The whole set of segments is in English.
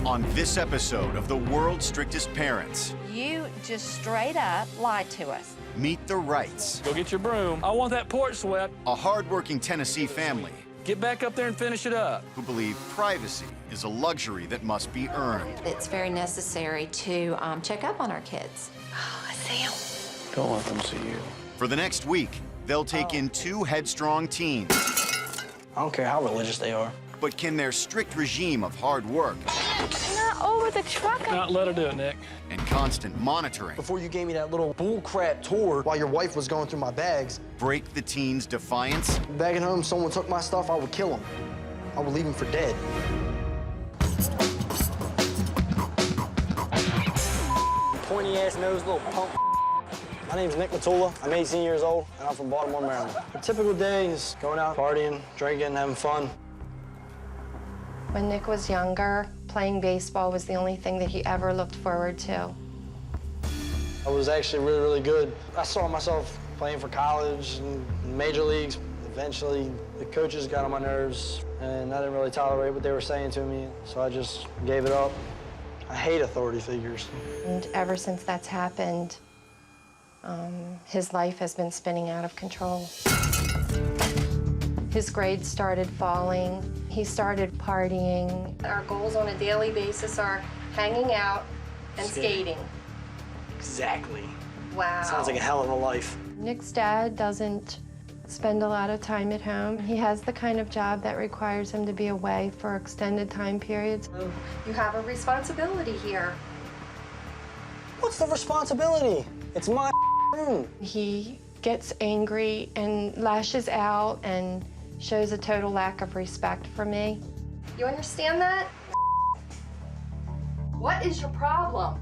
On this episode of the world's strictest parents, You just straight up lied to us. meet the Wrights, Go get your broom. I want that porch swept. a hard-working Tennessee family Get back up there and finish it up. who believe privacy is a luxury that must be earned. It's very necessary to check up on our kids. Oh, I see him. Don't let them see you. For the next week, they'll take in two headstrong teens. I don't care how religious they are. But can their strict regime of hard work Not over the truck. Not let her do it, Nick. and constant monitoring Before you gave me that little bullcrap tour while your wife was going through my bags, break the teens' defiance? back at home, someone took my stuff, I would kill them. I would leave them for dead. Pointy-ass nose, little punk. My name's Nick Matula. I'm 18 years old, and I'm from Baltimore, Maryland. A typical day is going out, partying, drinking, having fun. When Nick was younger, playing baseball was the only thing that he ever looked forward to. I was actually really, really good. I saw myself playing for college and major leagues. Eventually, the coaches got on my nerves, and I didn't really tolerate what they were saying to me, so I just gave it up. I hate authority figures. And ever since that's happened, his life has been spinning out of control. His grades started falling. He started partying. Our goals on a daily basis are hanging out and skating. Exactly. Wow. Sounds like a hell of a life. Nick's dad doesn't spend a lot of time at home. He has the kind of job that requires him to be away for extended time periods. You have a responsibility here. What's the responsibility? It's my room. He gets angry and lashes out and shows a total lack of respect for me. You understand that? What is your problem?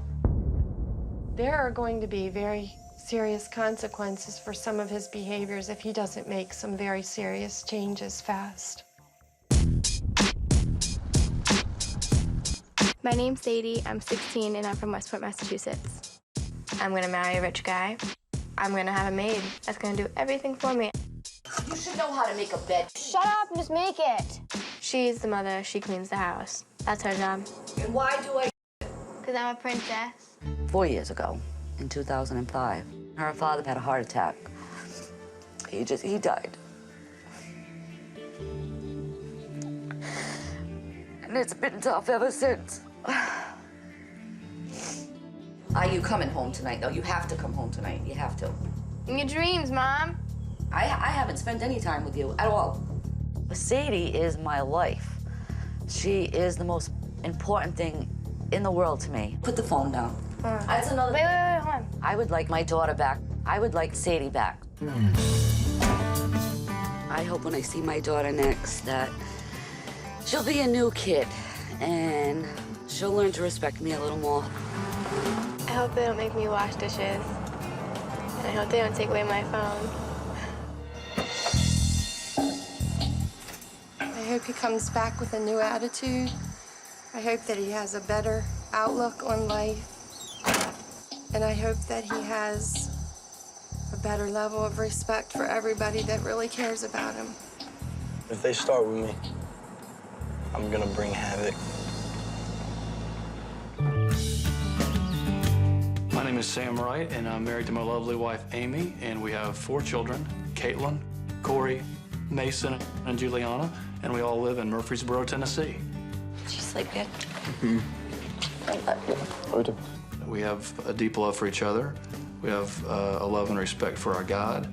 There are going to be very serious consequences for some of his behaviors if he doesn't make some very serious changes fast. My name's Sadie, I'm 16, and I'm from Westport, Massachusetts. I'm gonna marry a rich guy. I'm gonna have a maid that's gonna do everything for me. You should know how to make a bed. Shut up and just make it. She's the mother, she cleans the house. That's her job. And why do I? Because I'm a princess. 4 years ago, in 2005, her father had a heart attack. He died. And it's been tough ever since. Are you coming home tonight, though? You have to come home tonight. You have to. In your dreams, Mom. I haven't spent any time with you at all. Sadie is my life. She is the most important thing in the world to me. Put the phone down. That's another. Wait, hold on. I would like my daughter back. I would like Sadie back. I hope when I see my daughter next that she'll be a new kid and she'll learn to respect me a little more. I hope they don't make me wash dishes. And I hope they don't take away my phone. I hope he comes back with a new attitude. I hope that he has a better outlook on life. And I hope that he has a better level of respect for everybody that really cares about him. If they start with me, I'm gonna bring havoc. My name is Sam Wright, and I'm married to my lovely wife, Amy, and we have 4 children, Caitlin, Corey, Mason, and Juliana, and we all live in Murfreesboro, Tennessee. Did you sleep good? We have a deep love for each other. We have a love and respect for our God.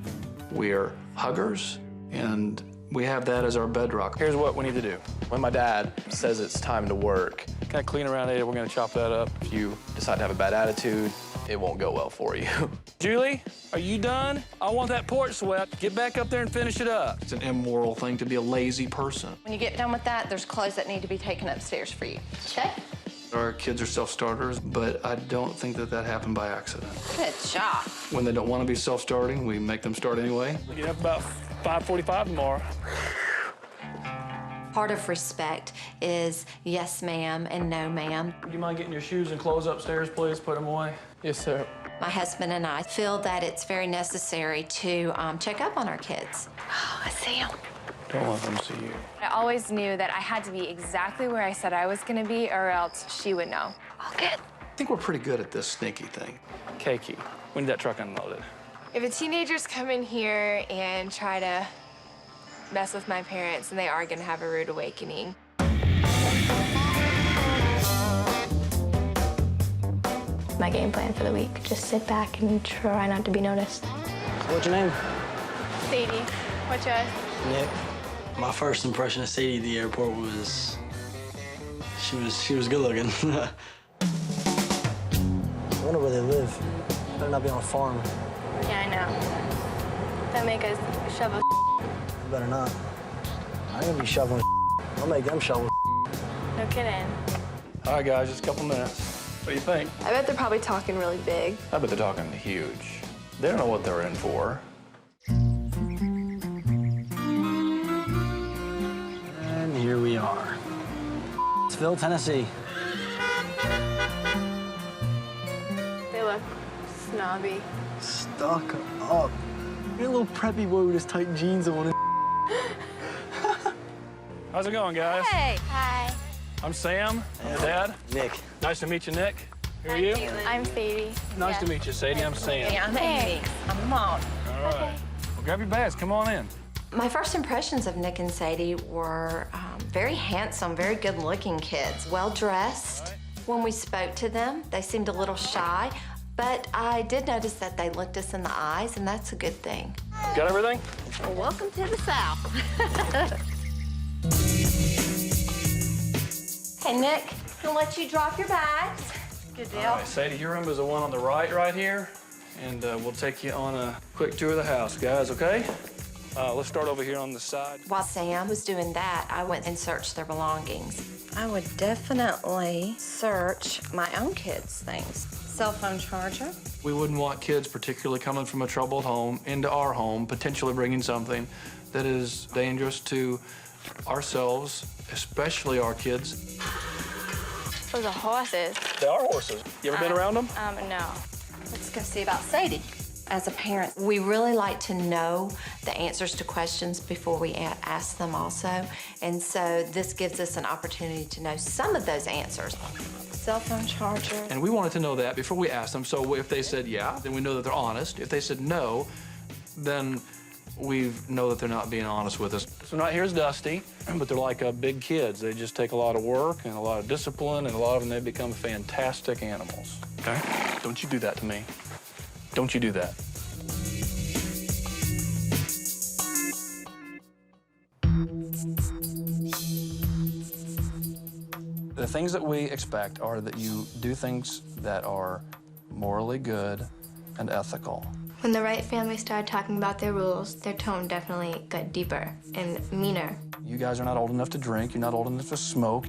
We are huggers, and we have that as our bedrock. Here's what we need to do. When my dad says it's time to work, Kind of clean around it, we're gonna chop that up. if you decide to have a bad attitude, it won't go well for you. Julie, are you done? I want that porch swept. Get back up there and finish it up. It's an immoral thing to be a lazy person. When you get done with that, there's clothes that need to be taken upstairs for you. Okay? Our kids are self-starters, but I don't think that happened by accident. Good job. When they don't want to be self-starting, we make them start anyway. We get up about 5:45 tomorrow. Part of respect is yes, ma'am, and no, ma'am. Do you mind getting your shoes and clothes upstairs, please? Put them away. Yes, sir. My husband and I feel that it's very necessary to check up on our kids. Oh, I see him. Don't let them see you. I always knew that I had to be exactly where I said I was gonna be, or else she would know. All good. I think we're pretty good at this sneaky thing. Cakey, we need that truck unloaded. If the teenagers come in here and try to mess with my parents, then they are gonna have a rude awakening. My game plan for the week, just sit back and try not to be noticed. What's your name? Sadie, what's yours? Nick. My first impression of Sadie at the airport was she was good looking. I wonder where they live. Better not be on a farm. Yeah, I know. That make us shovel. Better not. I ain't gonna be shoveling. I'll make them shovel. No kidding. All right, guys, just a couple minutes. What do you think? I bet they're probably talking really big. I bet they're talking huge. They don't know what they're in for. And here we are. It's Tennessee. They look snobby. Stuck up. You're a little preppy boy with his tight jeans on. How's it going, guys? Hey. Hi. I'm Sam, your dad. Nick. Nice to meet you, Nick. Who are you? I'm Sadie. Nice to meet you, Sadie. I'm Sam. I'm Amy. I'm Mom. All right. Well, grab your bags. Come on in. My first impressions of Nick and Sadie were very handsome, very good-looking kids, well-dressed. When we spoke to them, they seemed a little shy, but I did notice that they looked us in the eyes, and that's a good thing. Got everything? Well, welcome to the South. Hey, Nick, I'll let you drop your bags. Good deal. All right, Sadie, your room is the one on the right here, and we'll take you on a quick tour of the house, guys, okay? Let's start over here on the side. While Sam was doing that, I went and searched their belongings. I would definitely search my own kids' things. Cell phone charger. We wouldn't want kids, particularly coming from a troubled home, into our home, potentially bringing something that is dangerous to ourselves, especially our kids. Those are horses. They are horses. You ever been around them? No. Let's go see about Sadie. As a parent, we really like to know the answers to questions before we ask them also. And so this gives us an opportunity to know some of those answers. Cell phone charger. And we wanted to know that before we asked them. So if they said yeah, then we know that they're honest. If they said no, then we know that they're not being honest with us. So right here's Dusty, but they're like big kids. They just take a lot of work and a lot of discipline, and a lot of them, they become fantastic animals, okay? Don't you do that to me. Don't you do that. The things that we expect are that you do things that are morally good and ethical. When the Wright family started talking about their rules, their tone definitely got deeper and meaner. You guys are not old enough to drink. You're not old enough to smoke.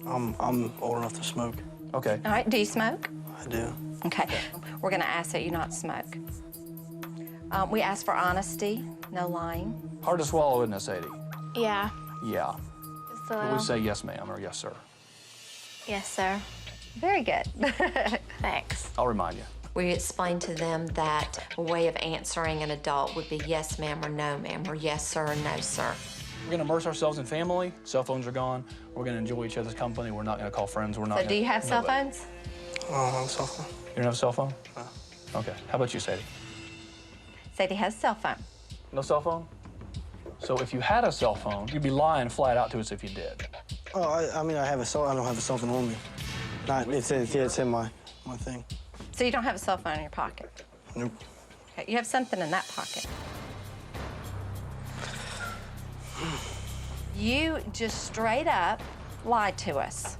I'm old enough to smoke. Okay. All right, do you smoke? I do. Okay. We're gonna ask that you not smoke. We ask for honesty, no lying. Hard to swallow, isn't it, Sadie? Yeah. Yeah. Just a But little. we say yes, ma'am, or yes, sir. Yes, sir. Very good. Thanks. I'll remind you. We explained to them that a way of answering an adult would be yes, ma'am, or no, ma'am, or yes, sir, or no, sir. We're gonna immerse ourselves in family. Cell phones are gone. We're gonna enjoy each other's company. We're not gonna call friends. We're not. So do you have cell nobody. phones? Oh, I have a cell phone. You don't have a cell phone? No. Okay. How about you, Sadie? Sadie has a cell phone. No cell phone? So if you had a cell phone, you'd be lying flat out to us if you did. Oh, I mean, I don't have a cell phone on me. Not, it's in my thing. So you don't have a cell phone in your pocket? Nope. Okay, you have something in that pocket. You just straight up lied to us.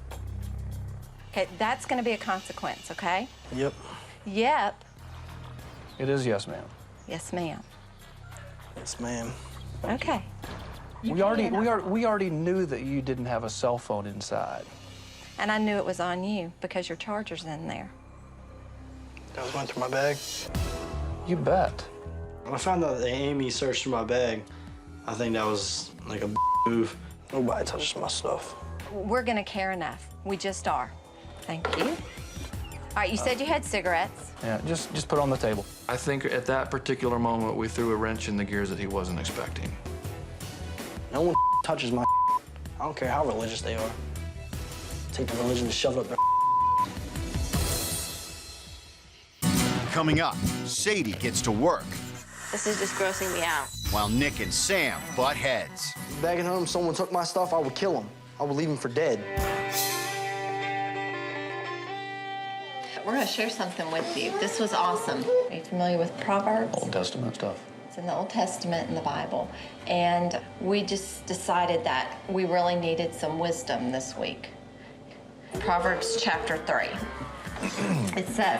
Okay, that's gonna be a consequence, okay? Yep. Yep. It is yes, ma'am. Yes, ma'am. Yes, ma'am. Okay. We already knew that you didn't have a cell phone inside. And I knew it was on you because your charger's in there. That was going through my bag. You bet. When I found out that Amy searched through my bag, I think that was like a move. Nobody touches my stuff. We're gonna care enough. We just are. Thank you. right, you said you had cigarettes. Yeah, just put it on the table. I think at that particular moment, we threw a wrench in the gears that he wasn't expecting. No one touches my I don't care how religious they are. Take the religion and shove it up their Coming up, Sadie gets to work, This is just grossing me out. while Nick and Sam butt heads. Back at home, someone took my stuff, I would kill them. I would leave them for dead. We're going to share something with you. This was awesome. Are you familiar with Proverbs? Old Testament stuff. It's in the Old Testament in the Bible. And we just decided that we really needed some wisdom this week. Proverbs chapter 3. It says,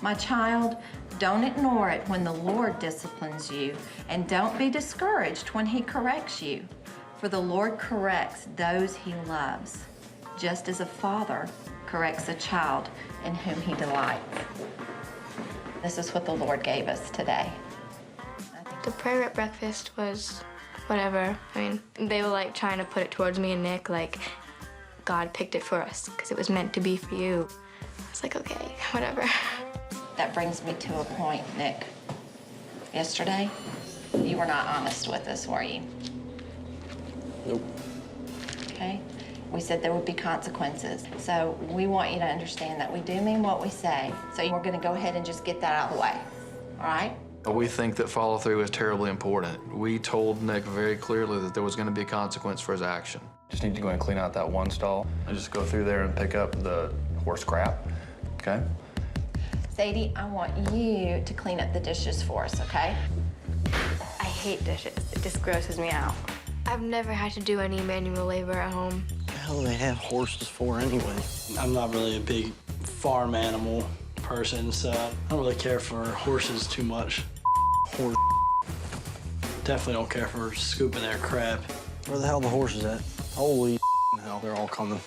"My child, don't ignore it when the Lord disciplines you, and don't be discouraged when he corrects you. For the Lord corrects those he loves, just as a father corrects a child in whom he delights." This is what the Lord gave us today. The prayer at breakfast was whatever. I mean, they were like trying to put it towards me and Nick, like God picked it for us because it was meant to be for you. It's like, okay, whatever. That brings me to a point, Nick. Yesterday, you were not honest with us, were you? Nope. Okay? We said there would be consequences. So we want you to understand that we do mean what we say. So we're gonna go ahead and just get that out of the way, all right? We think that follow-through is terribly important. We told Nick very clearly that there was going to be a consequence for his action. Just need to go and clean out that one stall. I just go through there and pick up the horse crap, okay? Sadie, I want you to clean up the dishes for us, okay? I hate dishes. It just grosses me out. I've never had to do any manual labor at home. What the hell do they have horses for anyway? I'm not really a big farm animal person, so I don't really care for horses too much. Horse. Definitely don't care for scooping their crap. Where the hell are the horses at? Holy hell, they're all coming.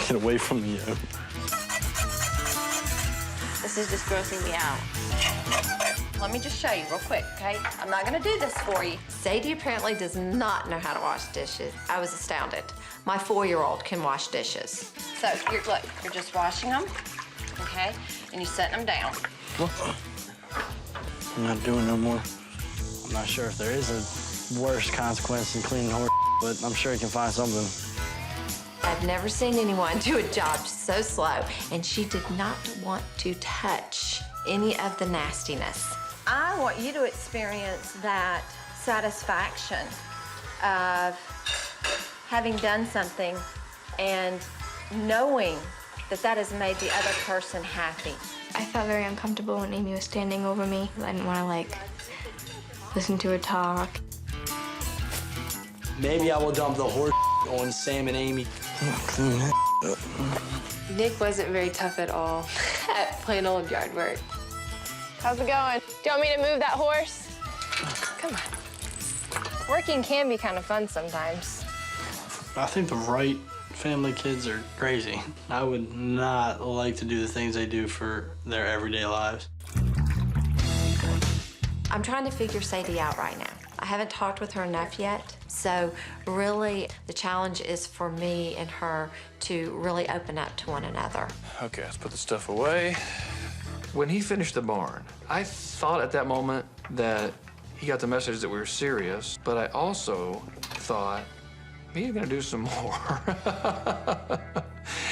Get away from me, yo. This is just grossing me out. Let me just show you real quick, okay? I'm not gonna do this for you. Sadie apparently does not know how to wash dishes. I was astounded. My 4-year-old can wash dishes. So look, you're just washing them, okay? And you're setting them down. I'm not doing no more. I'm not sure if there is a worse consequence than cleaning horse, but I'm sure you can find something. I've never seen anyone do a job so slow, and she did not want to touch any of the nastiness. I want you to experience that satisfaction of having done something and knowing that that has made the other person happy. I felt very uncomfortable when Amy was standing over me. I didn't want to, like, listen to her talk. Maybe I will dump the horse on Sam and Amy. Clean that up. Nick wasn't very tough at all at plain old yard work. How's it going? Do you want me to move that horse? Come on. Working can be kind of fun sometimes. I think the Wright family kids are crazy. I would not like to do the things they do for their everyday lives. I'm trying to figure Sadie out right now. I haven't talked with her enough yet, so really the challenge is for me and her to really open up to one another. Okay, let's put the stuff away. When he finished the barn, I thought at that moment that he got the message that we were serious, but I also thought he's gonna do some more.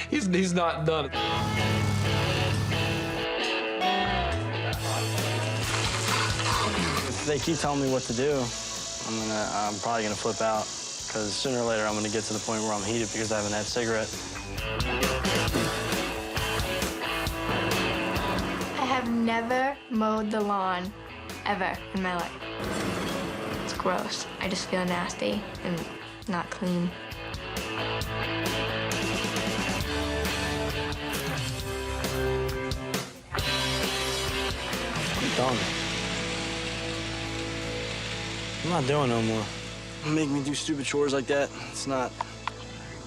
He's not done. If they keep telling me what to do, I'm probably gonna flip out, because sooner or later I'm gonna get to the point where I'm heated because I haven't had a cigarette. I have never mowed the lawn, ever, in my life. It's gross. I just feel nasty and not clean. I'm done. I'm not doing no more. Make me do stupid chores like that. It's not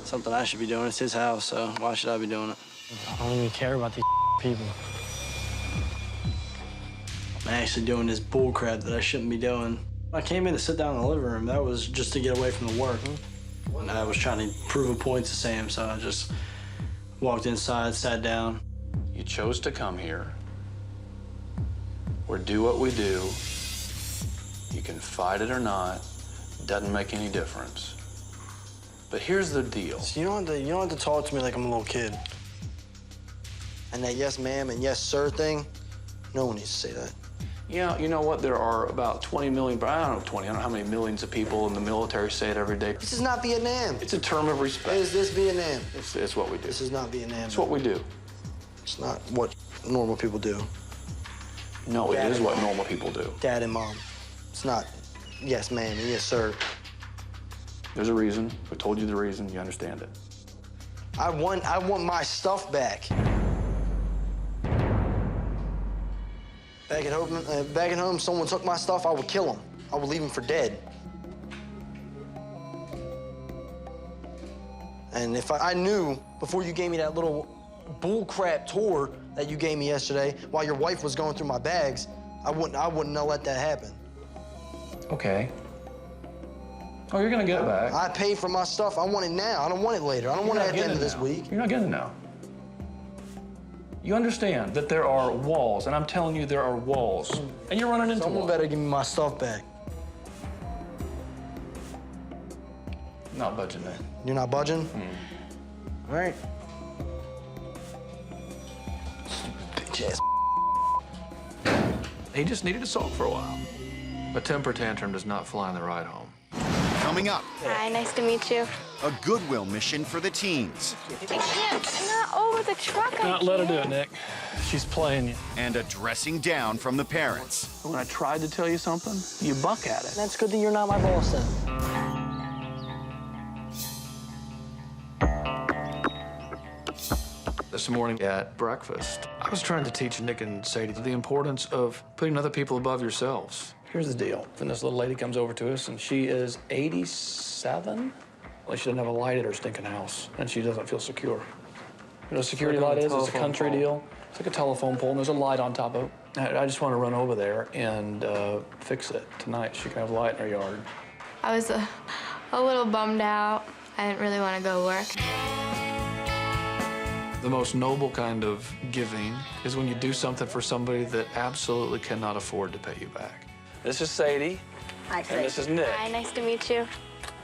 something I should be doing. It's his house, so why should I be doing it? I don't even care about these people. I'm actually doing this bull crap that I shouldn't be doing. I came in to sit down in the living room. That was just to get away from the work. I was trying to prove a point to Sam, so I just walked inside, sat down. You chose to come here. Or do what we do. You can fight it or not. Doesn't make any difference. But here's the deal. So you don't have to talk to me like I'm a little kid. And that yes, ma'am, and yes, sir thing, no one needs to say that. Yeah, you know what? There are about 20 million, but I don't know 20. I don't know how many millions of people in the military say it every day. This is not Vietnam. It's a term of respect. Is this Vietnam? It's what we do. This is not Vietnam. It's what we do. It's not what normal people do. No, it is what normal people do. Dad and mom. It's not yes, ma'am, and yes, sir. There's a reason. We told you the reason. You understand it. I want my stuff back. Back at home, someone took my stuff, I would kill him. I would leave him for dead. And if I knew before you gave me that little bullcrap tour that you gave me yesterday while your wife was going through my bags, I wouldn't have let that happen. Okay. Oh, you're gonna get it back. I paid for my stuff. I want it now. I don't want it later. I don't want it at the end of this week. You're not getting it now. You understand that there are walls, and I'm telling you there are walls, and you're running into Someone one. better give me my stuff back. Not budging, man. You're not budging? All right. Bitch ass. He just needed to sulk for a while. A temper tantrum does not fly in the ride home. Coming up, Hi, nice to meet you. a goodwill mission for the teens. I can't. Not over the truck. Not let her do it, Nick. She's playing you. And a dressing down from the parents. When I tried to tell you something, you buck at it. That's good that you're not my boss then. This morning at breakfast, I was trying to teach Nick and Sadie the importance of putting other people above yourselves. Here's the deal. Then this little lady comes over to us, and she is 87. Well, she doesn't have a light at her stinking house, and she doesn't feel secure. You know what a security light is? It's a country deal. It's like a telephone pole, and there's a light on top of it. I just want to run over there and fix it tonight. She can have a light in her yard. I was a little bummed out. I didn't really want to go work. The most noble kind of giving is when you do something for somebody that absolutely cannot afford to pay you back. This is Sadie. Hi, And this is Nick. Hi, nice to meet you.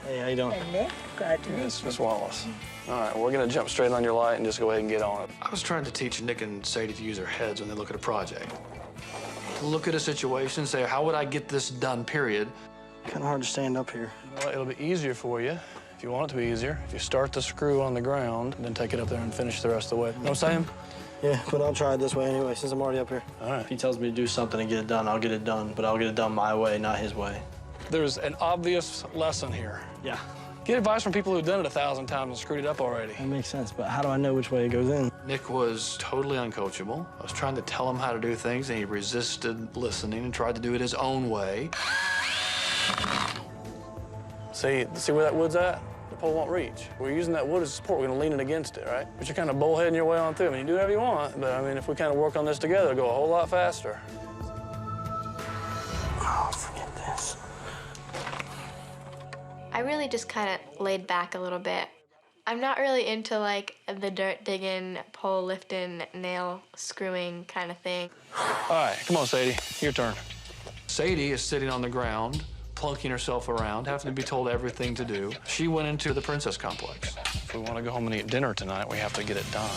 Hey, how you doing? Nick, glad to meet you. This is Miss Wallace. All right, we're gonna jump straight on your light and just go ahead and get on it. I was trying to teach Nick and Sadie to use their heads when they look at a project. Look at a situation and say, how would I get this done, period? Kind of hard to stand up here. Well, it'll be easier for you, if you want it to be easier, if you start the screw on the ground, and then take it up there and finish the rest of the way. You know what I'm saying? Yeah, but I'll try it this way anyway, since I'm already up here. All right. If he tells me to do something and get it done, I'll get it done, but I'll get it done my way, not his way. There's an obvious lesson here. Yeah. Get advice from people who've done it 1,000 times and screwed it up already. That makes sense, but how do I know which way it goes in? Nick was totally uncoachable. I was trying to tell him how to do things, and he resisted listening and tried to do it his own way. See where that wood's at? The pole won't reach. We're using that wood as support. We're gonna lean it against it, right? But you're kind of bullheading your way on through. I mean, you do whatever you want, but I mean, if we kind of work on this together, it'll go a whole lot faster. Oh, forget this. I really just kind of laid back a little bit. I'm not really into like the dirt digging, pole lifting, nail screwing kind of thing. All right, come on, Sadie, your turn. Sadie is sitting on the ground, plunking herself around, having to be told everything to do. She went into the Princess Complex. If we want to go home and eat dinner tonight, we have to get it done.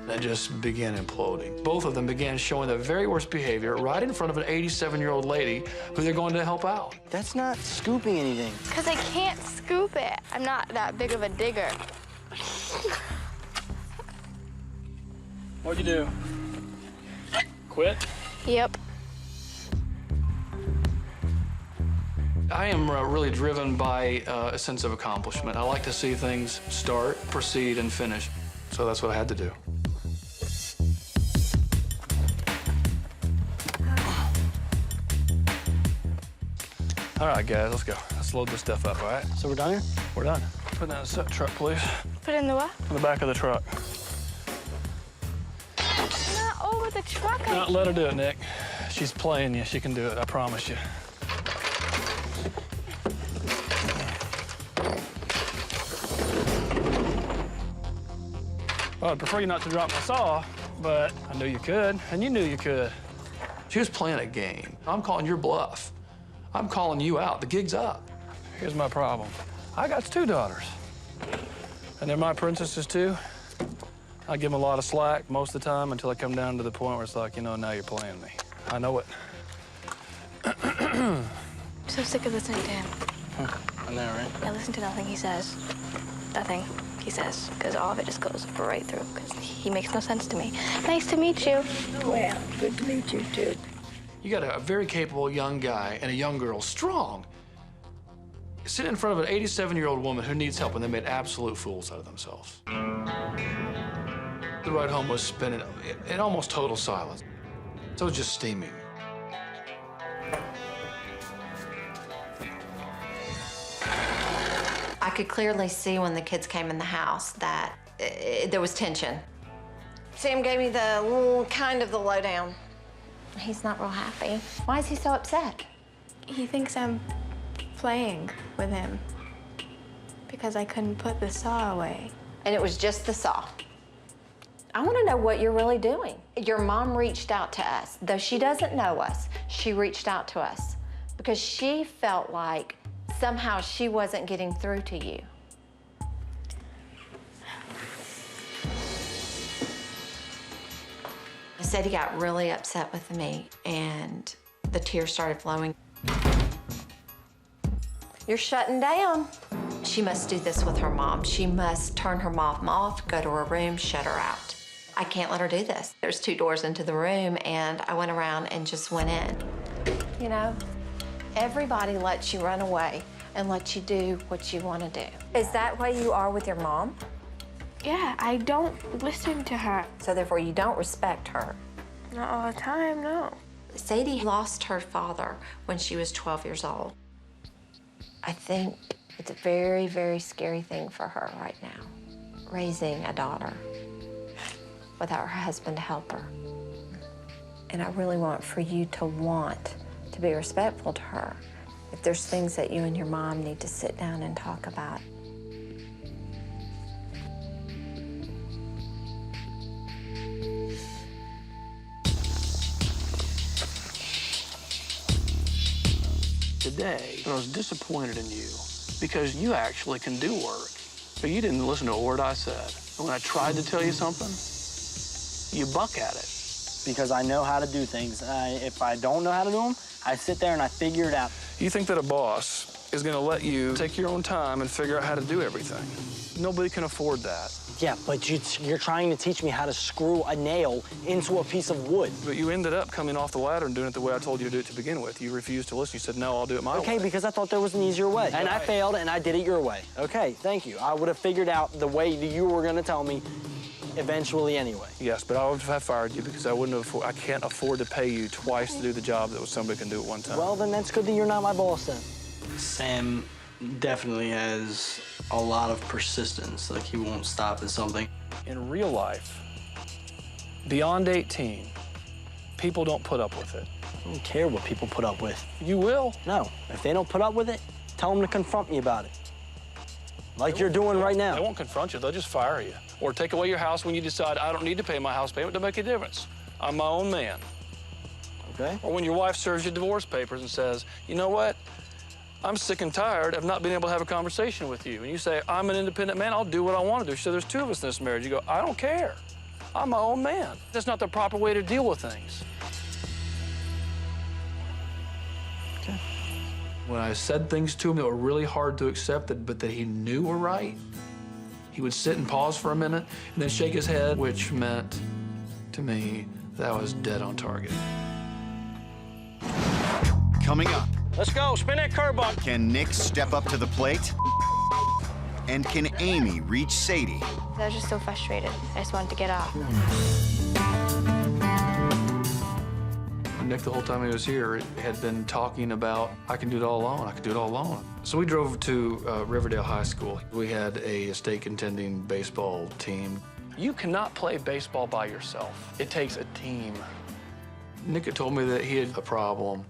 That just began imploding. Both of them began showing the very worst behavior right in front of an 87-year-old lady who they're going to help out. That's not scooping anything. Because I can't scoop it. I'm not that big of a digger. What'd you do? Quit? Yep. I am really driven by a sense of accomplishment. I like to see things start, proceed, and finish. So that's what I had to do. All right, guys, let's go. Let's load this stuff up, all right? So we're done here? We're done. Put that in the truck, please. Put it in the what? In the back of the truck. Not over the truck. Not let her do it, Nick. She's playing you. She can do it, I promise you. Well, I'd prefer you not to drop my saw, but I knew you could, and you knew you could. She was playing a game. I'm calling your bluff. I'm calling you out. The gig's up. Here's my problem. I got 2 daughters, and they're my princesses, too. I give them a lot of slack most of the time until I come down to the point where it's like, you know, now you're playing me. I know it. I'm so sick of listening to him. I know, right? I listen to nothing he says. Nothing he says, because all of it just goes right through, because he makes no sense to me. Nice to meet you. Well, good to meet you, too. You got a very capable young guy and a young girl, strong, sitting in front of an 87-year-old woman who needs help, and they made absolute fools out of themselves. The ride home was spent in almost total silence. So it was just steaming. I could clearly see when the kids came in the house that there was tension. Sam gave me the kind of the lowdown. He's not real happy. Why is he so upset? He thinks I'm playing with him because I couldn't put the saw away. And it was just the saw. I want to know what you're really doing. Your mom reached out to us. Though she doesn't know us, she reached out to us because she felt like somehow she wasn't getting through to you. Sadie got really upset with me, and the tears started flowing. You're shutting down. She must do this with her mom. She must turn her mom off, go to her room, shut her out. I can't let her do this. There's 2 doors into the room, and I went around and just went in. You know, everybody lets you run away and lets you do what you want to do. Is that why you are with your mom? Yeah, I don't listen to her. So therefore you don't respect her. Not all the time, no. Sadie lost her father when she was 12 years old. I think it's a very, very scary thing for her right now, raising a daughter without her husband to help her. And I really want for you to want to be respectful to her. If there's things that you and your mom need to sit down and talk about. Today, I was disappointed in you because you actually can do work, but you didn't listen to a word I said. And when I tried to tell you something, you buck at it. Because I know how to do things. If I don't know how to do them, I sit there and I figure it out. You think that a boss is going to let you take your own time and figure out how to do everything. Nobody can afford that. Yeah, but you're trying to teach me how to screw a nail into a piece of wood. But you ended up coming off the ladder and doing it the way I told you to do it to begin with. You refused to listen. You said, no, I'll do it my way. Okay, because I thought there was an easier way. And I failed, and I did it your way. Okay, thank you. I would have figured out the way that you were going to tell me eventually anyway. Yes, but I would have fired you because I can't afford to pay you twice to do the job that somebody can do at one time. Well, then that's good that you're not my boss then. Sam definitely has a lot of persistence. Like, he won't stop at something. In real life, beyond 18, people don't put up with it. I don't care what people put up with. You will. No, if they don't put up with it, tell them to confront me about it. Like you're doing right now. They won't confront you, they'll just fire you. Or take away your house when you decide, I don't need to pay my house payment to make a difference. I'm my own man. Okay. Or when your wife serves you divorce papers and says, you know what? I'm sick and tired of not being able to have a conversation with you. And you say, I'm an independent man, I'll do what I want to do. So there's 2 of us in this marriage. You go, I don't care. I'm my own man. That's not the proper way to deal with things. Okay. When I said things to him that were really hard to accept, but that he knew were right, he would sit and pause for a minute and then shake his head, which meant to me that I was dead on target. Coming up. Let's go, spin that curb up. Can Nick step up to the plate? And can Amy reach Sadie? I was just so frustrated. I just wanted to get out. Nick, the whole time he was here, had been talking about, I can do it all alone, I can do it all alone. So we drove to Riverdale High School. We had a state contending baseball team. You cannot play baseball by yourself. It takes a team. Nick had told me that he had a problem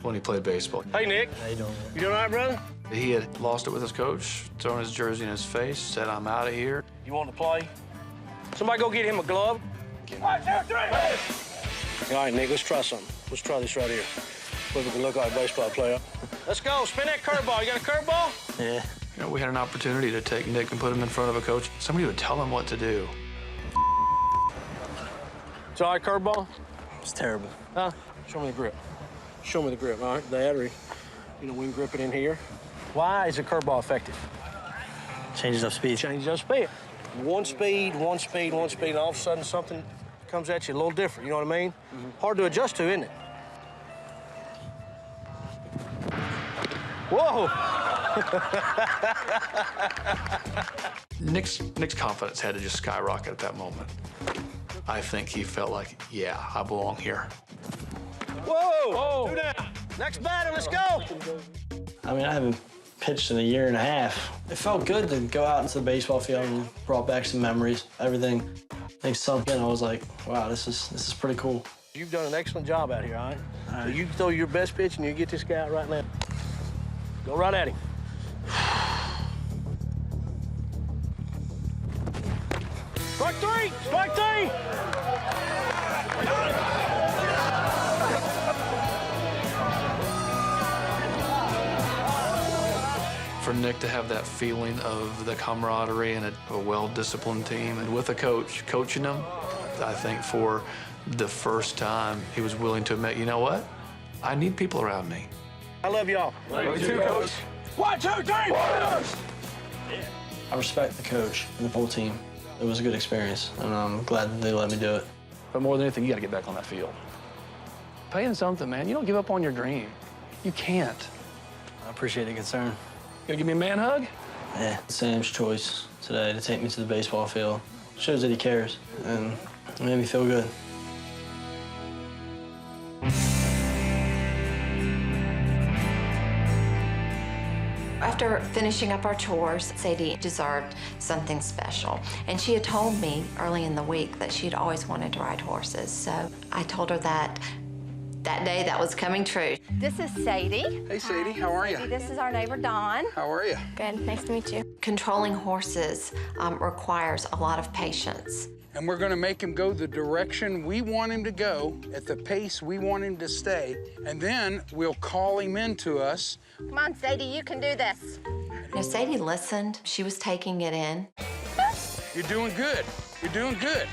when he played baseball. Hey, Nick. How you doing? You doing all right, brother? He had lost it with his coach, thrown his jersey in his face, said, I'm out of here. You want to play? Somebody go get him a glove. 1, 2, 3. All right, Nick, let's try something. Let's try this right here. Whether we can look like a baseball player. Let's go, spin that curveball. You got a curveball? Yeah. You know, we had an opportunity to take Nick and put him in front of a coach. Somebody would tell him what to do. It's all right, curveball? It's terrible. Huh? Show me the grip. Show me the grip, all right? That, or, we can grip it in here. Why is a curveball effective? Changes up speed. Changes up speed. One speed, and all of a sudden something comes at you a little different, you know what I mean? Hard to adjust to, isn't it? Whoa! Nick's confidence had to just skyrocket at that moment. I think he felt like, yeah, I belong here. Whoa! Whoa. 2 down. Next batter, let's go! I mean, I haven't pitched in a year and a half. It felt good to go out into the baseball field and brought back some memories. Everything sunk in. I was like, wow, this is pretty cool. You've done an excellent job out here, all right? So you throw your best pitch and you get this guy out right now. Go right at him. Strike 3! Strike 3! For Nick to have that feeling of the camaraderie and a well-disciplined team, and with a coach coaching him, I think for the first time he was willing to admit, you know what? I need people around me. I love y'all. Love you too, Coach. 1, 2, 3! I respect the coach and the whole team. It was a good experience, and I'm glad that they let me do it. But more than anything, you got to get back on that field. Paying something, man. You don't give up on your dream. You can't. I appreciate the concern. Gonna give me a man hug? Yeah, Sam's choice today to take me to the baseball field shows that he cares, and it made me feel good. After finishing up our chores, Sadie deserved something special. And she had told me early in the week that she'd always wanted to ride horses. So I told her that day that was coming true. This is Sadie. Hey, Sadie, how are you? This is our neighbor, Dawn. How are you? Good, nice to meet you. Controlling horses requires a lot of patience. And we're gonna make him go the direction we want him to go, at the pace we want him to stay, and then we'll call him into us. Come on, Sadie, you can do this. Now, Sadie listened. She was taking it in. You're doing good. You're doing good.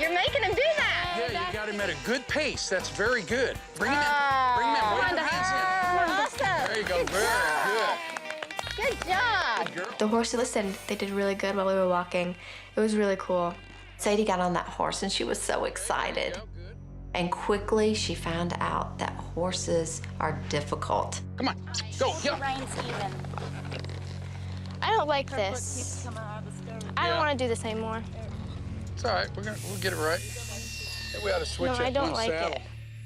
You're making him do that. Yeah, you got him at a good pace. That's very good. Bring him in. Bring him in. Wave your hands in. Awesome. There you go. Very good. Good job. The horses listened. They did really good while we were walking. It was really cool. Sadie got on that horse and she was so excited. And quickly she found out that horses are difficult. Come on, go, yeah. I don't like this. I don't want to do this anymore. It's all right. We'll get it right. We ought to switch No, up I don't one like saddle. it.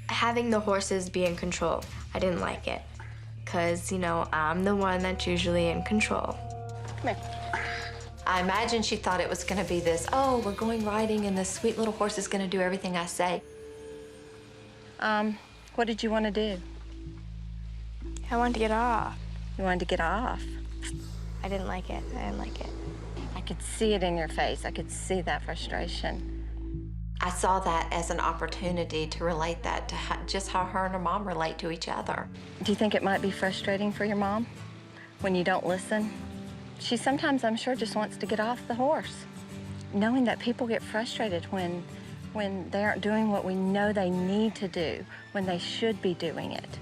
Having the horses be in control, I didn't like it. Because, I'm the one that's usually in control. Come here. I imagine she thought it was going to be this, oh, we're going riding and this sweet little horse is going to do everything I say. What did you want to do? I wanted to get off. You wanted to get off. I didn't like it. I didn't like it. I could see it in your face. I could see that frustration. I saw that as an opportunity to relate that to just how her and her mom relate to each other. Do you think it might be frustrating for your mom when you don't listen? She sometimes, I'm sure, just wants to get off the horse. Knowing that people get frustrated when they aren't doing what we know they need to do, when they should be doing it.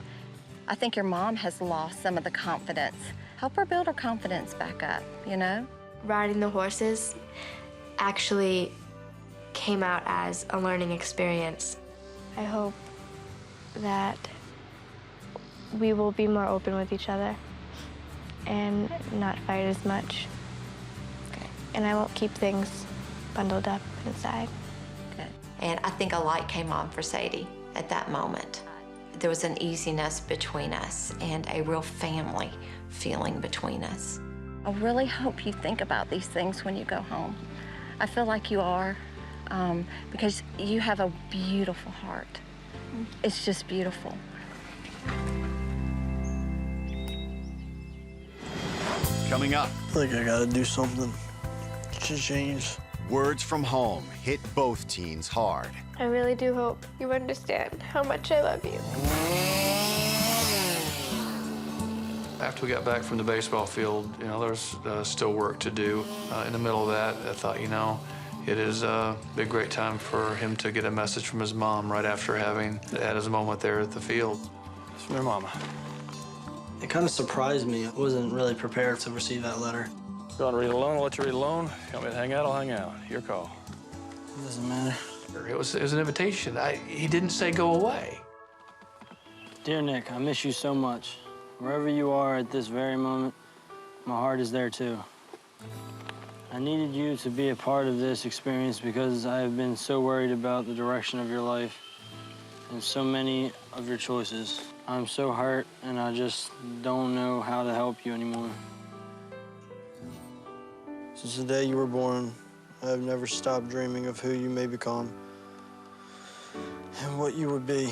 I think your mom has lost some of the confidence. Help her build her confidence back up, Riding the horses actually came out as a learning experience. I hope that we will be more open with each other and not fight as much. Okay. And I won't keep things bundled up inside. Good. And I think a light came on for Sadie at that moment. There was an easiness between us and a real family feeling between us. I really hope you think about these things when you go home. I feel like you are, because you have a beautiful heart. It's just beautiful. Coming up. I think I gotta do something to change Words from home hit both teens hard. I really do hope you understand how much I love you. After we got back from the baseball field, you know, there's still work to do. In the middle of that, I thought, you know, it is a great time for him to get a message from his mom right after having had his moment there at the field. It's from your mama. It kind of surprised me. I wasn't really prepared to receive that letter. You want to read alone? I'll let you read alone. If you want me to hang out, I'll hang out. Your call. It doesn't matter. It was an invitation. He didn't say go away. Dear Nick, I miss you so much. Wherever you are at this very moment, my heart is there too. I needed you to be a part of this experience because I have been so worried about the direction of your life and so many of your choices. I'm so hurt and I just don't know how to help you anymore. Since the day you were born, I have never stopped dreaming of who you may become and what you would be.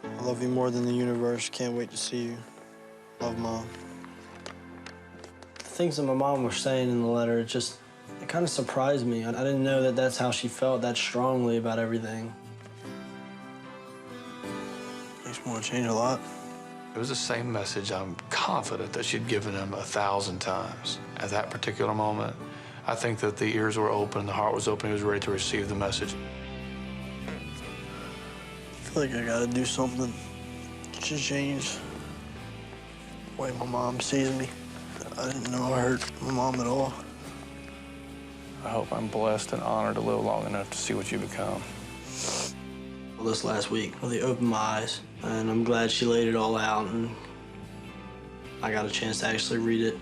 I love you more than the universe. Can't wait to see you. Love, Mom. The things that my mom was saying in the letter, it kind of surprised me. I didn't know that that's how she felt that strongly about everything. Makes me want to change a lot. It was the same message I'm confident that she'd given him 1,000 times. At that particular moment, I think that the ears were open, the heart was open, he was ready to receive the message. I feel like I gotta do something to change the way my mom sees me. I didn't know I hurt my mom at all. I hope I'm blessed and honored to live long enough to see what you become. Well, this last week really opened my eyes, and I'm glad she laid it all out, and I got a chance to actually read it.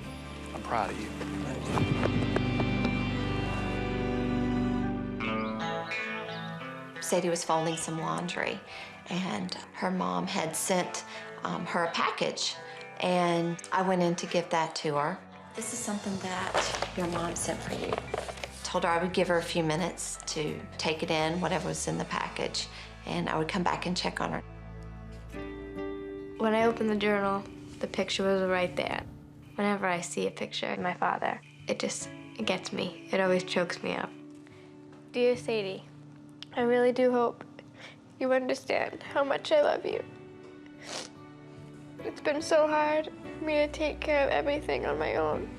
I'm proud of you. Sadie was folding some laundry, and her mom had sent her a package, and I went in to give that to her. This is something that your mom sent for you. Told her I would give her a few minutes to take it in, whatever was in the package, and I would come back and check on her. When I opened the journal, the picture was right there. Whenever I see a picture of my father, it gets me. It always chokes me up. Dear Sadie, I really do hope you understand how much I love you. It's been so hard for me to take care of everything on my own.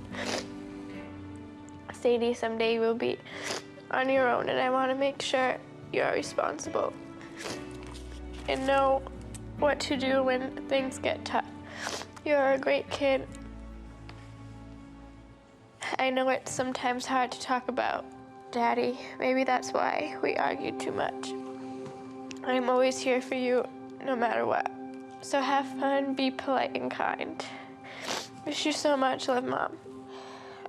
Sadie, someday you will be on your own, and I want to make sure you're responsible and know what to do when things get tough. You're a great kid. I know it's sometimes hard to talk about, Daddy. Maybe that's why we argued too much. I'm always here for you, no matter what. So have fun, be polite and kind. Miss you so much, love, Mom.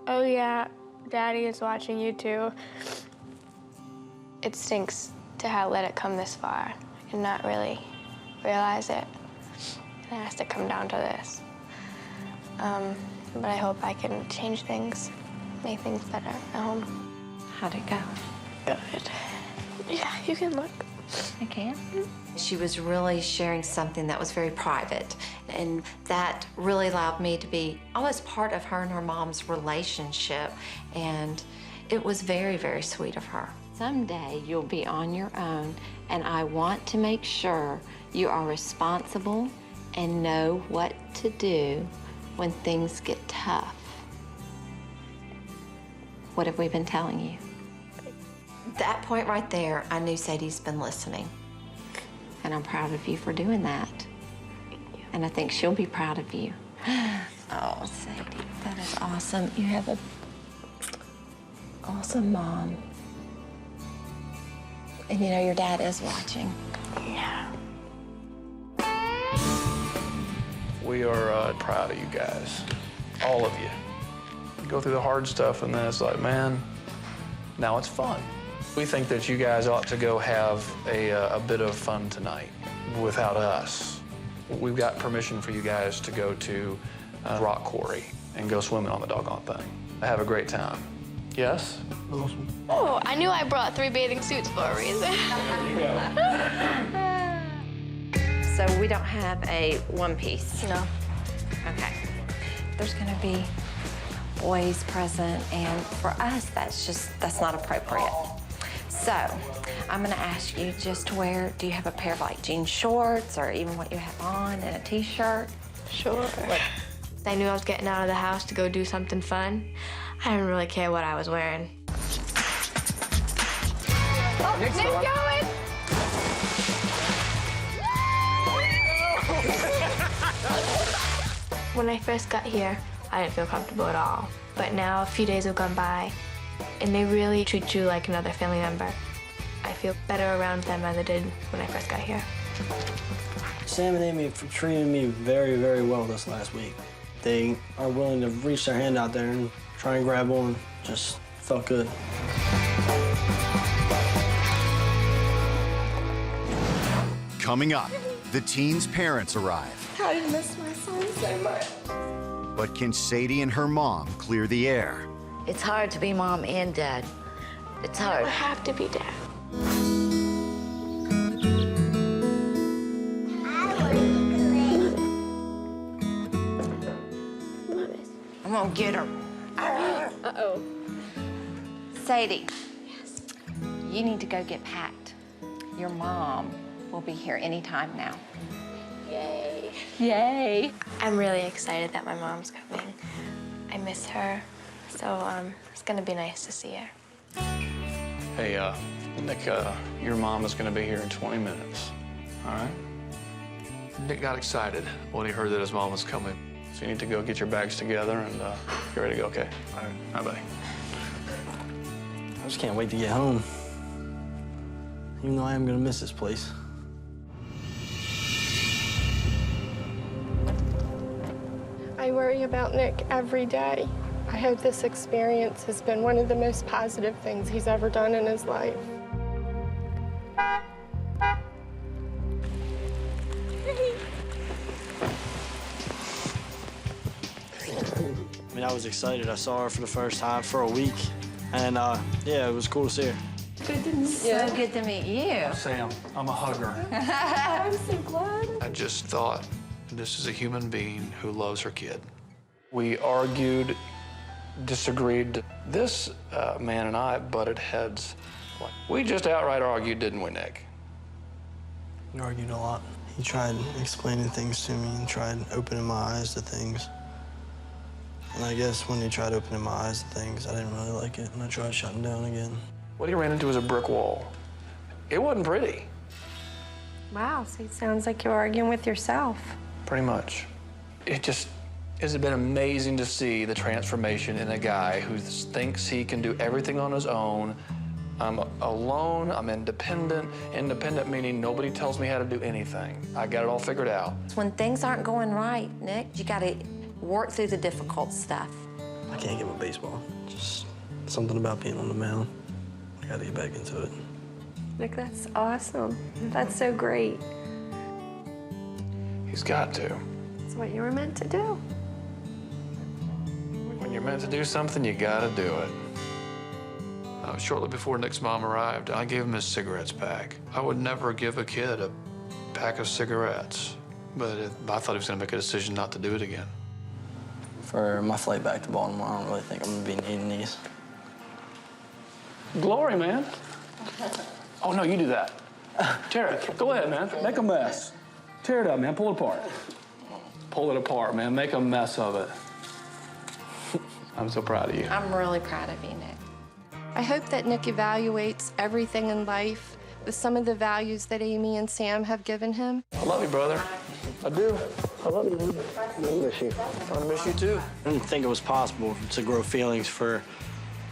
Oh yeah, Daddy is watching you too. It stinks to have let it come this far and not really realize it. It has to come down to this. But I hope I can change things, make things better at home. How'd it go? Good. Yeah, you can look. I can. She was really sharing something that was very private, and that really allowed me to be almost part of her and her mom's relationship, and it was very, very sweet of her. Someday you'll be on your own, and I want to make sure you are responsible and know what to do when things get tough. What have we been telling you? That point right there, I knew Sadie's been listening. And I'm proud of you for doing that. And I think she'll be proud of you. Oh, Sadie, that is awesome. You have an awesome mom. And you know your dad is watching. Yeah. We are proud of you guys, all of you. You go through the hard stuff, and then it's like, man, now it's fun. We think that you guys ought to go have a bit of fun tonight without us. We've got permission for you guys to go to Rock Quarry and go swimming on the doggone thing. Have a great time. Yes? Awesome. Oh, I knew I brought 3 bathing suits for a reason. There you go. So we don't have a one piece? No. Okay. There's gonna be boys present, and for us, that's not appropriate. So, I'm gonna ask you just to wear, do you have a pair of like jean shorts or even what you have on and a t-shirt? Sure. I knew I was getting out of the house to go do something fun. I didn't really care what I was wearing. Oh, Nick's going! When I first got here, I didn't feel comfortable at all. But now a few days have gone by, and they really treat you like another family member. I feel better around them than I did when I first got here. Sam and Amy treated me very, very well this last week. They are willing to reach their hand out there and try and grab on. Just felt good. Coming up, the teen's parents arrive. I miss my son so much. But can Sadie and her mom clear the air? It's hard to be mom and dad. It's hard. I have to be dad. I'm gonna get her. Uh-oh. Sadie, you need to go get packed. Your mom will be here anytime now. Yay. Yay. I'm really excited that my mom's coming. I miss her, so it's gonna be nice to see her. Hey, Nick, your mom is gonna be here in 20 minutes, all right? Nick got excited when he heard that his mom was coming. So you need to go get your bags together and get ready to go, okay? All right, bye, buddy. I just can't wait to get home. Even though I am gonna miss this place. I worry about Nick every day. I hope this experience has been one of the most positive things he's ever done in his life. I mean, I was excited. I saw her for the first time for a week. And yeah, it was cool to see her. Good to meet you. So good to meet you. Sam, I'm a hugger. I'm so glad. I just thought this is a human being who loves her kid. We argued, disagreed. This man and I butted heads. We just outright argued, didn't we, Nick? We argued a lot. He tried explaining things to me and tried opening my eyes to things. And I guess when he tried opening my eyes to things, I didn't really like it, and I tried shutting down again. What he ran into was a brick wall. It wasn't pretty. Wow, so it sounds like you're arguing with yourself. Pretty much. It just has been amazing to see the transformation in a guy who thinks he can do everything on his own. I'm alone, I'm independent. Independent meaning nobody tells me how to do anything. I got it all figured out. When things aren't going right, Nick, you gotta work through the difficult stuff. I can't get my baseball. Just something about being on the mound. I gotta get back into it. Nick, that's awesome. That's so great. He's got to. It's what you were meant to do. When you're meant to do something, you gotta do it. Shortly before Nick's mom arrived, I gave him his cigarettes back. I would never give a kid a pack of cigarettes, but I thought he was gonna make a decision not to do it again. For my flight back to Baltimore, I don't really think I'm gonna be needing these. Glory, man. Oh, no, you do that. Tear it. Go ahead, man. Make a mess. Tear it up, man. Pull it apart. Pull it apart, man. Make a mess of it. I'm so proud of you. I'm really proud of you, Nick. I hope that Nick evaluates everything in life with some of the values that Amy and Sam have given him. I love you, brother. I do. I love you, man. I miss you. I miss you, too. I didn't think it was possible to grow feelings for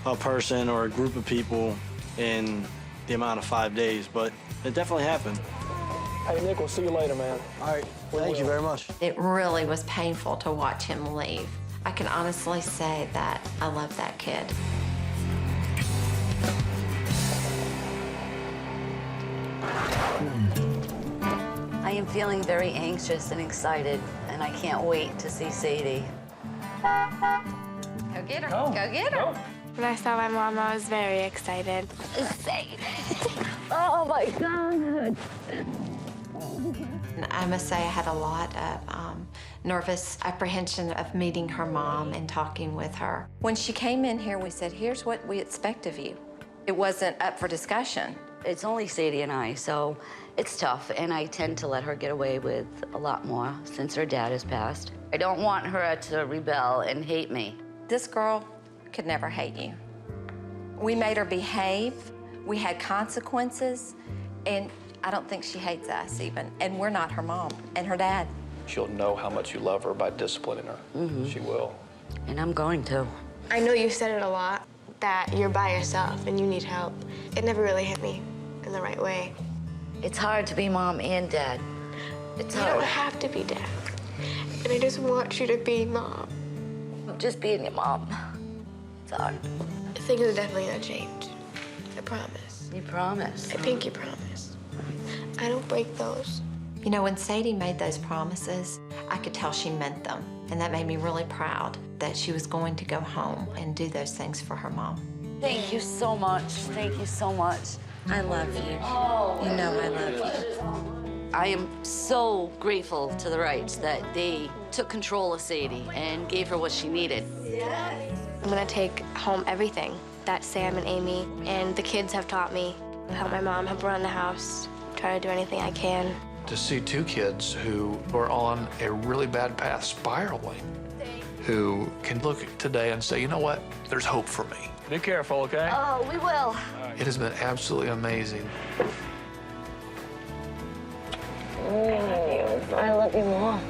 a person or a group of people in the amount of 5 days, but it definitely happened. Hey, Nick, we'll see you later, man. All right, thank you very much. It really was painful to watch him leave. I can honestly say that I love that kid. I am feeling very anxious and excited, and I can't wait to see Sadie. Go get her. Go get her. When I saw my mom, I was very excited. Sadie. Oh, my God. And I must say I had a lot of nervous apprehension of meeting her mom and talking with her. When she came in here, we said, here's what we expect of you. It wasn't up for discussion. It's only Sadie and I, so it's tough, and I tend to let her get away with a lot more since her dad has passed. I don't want her to rebel and hate me. This girl could never hate you. We made her behave. We had consequences, and I don't think she hates us even. And we're not her mom and her dad. She'll know how much you love her by disciplining her. She will. And I'm going to. I know you said it a lot, that you're by yourself and you need help. It never really hit me in the right way. It's hard to be mom and dad. It's hard. You don't have to be dad. And I just want you to be mom. Just being your mom. It's hard. Things are definitely gonna change. I promise. You promise? I think you promise. I don't break those. You know, when Sadie made those promises, I could tell she meant them. And that made me really proud that she was going to go home and do those things for her mom. Thank you so much. Thank you so much. I love you. You know I love you. I am so grateful to the Wrights that they took control of Sadie and gave her what she needed. I'm gonna take home everything that Sam and Amy and the kids have taught me. Help my mom, help run the house, try to do anything I can. To see two kids who are on a really bad path, spiraling, who can look today and say, you know what, there's hope for me. Be careful, okay? Oh, we will. It has been absolutely amazing. I love you, Mom.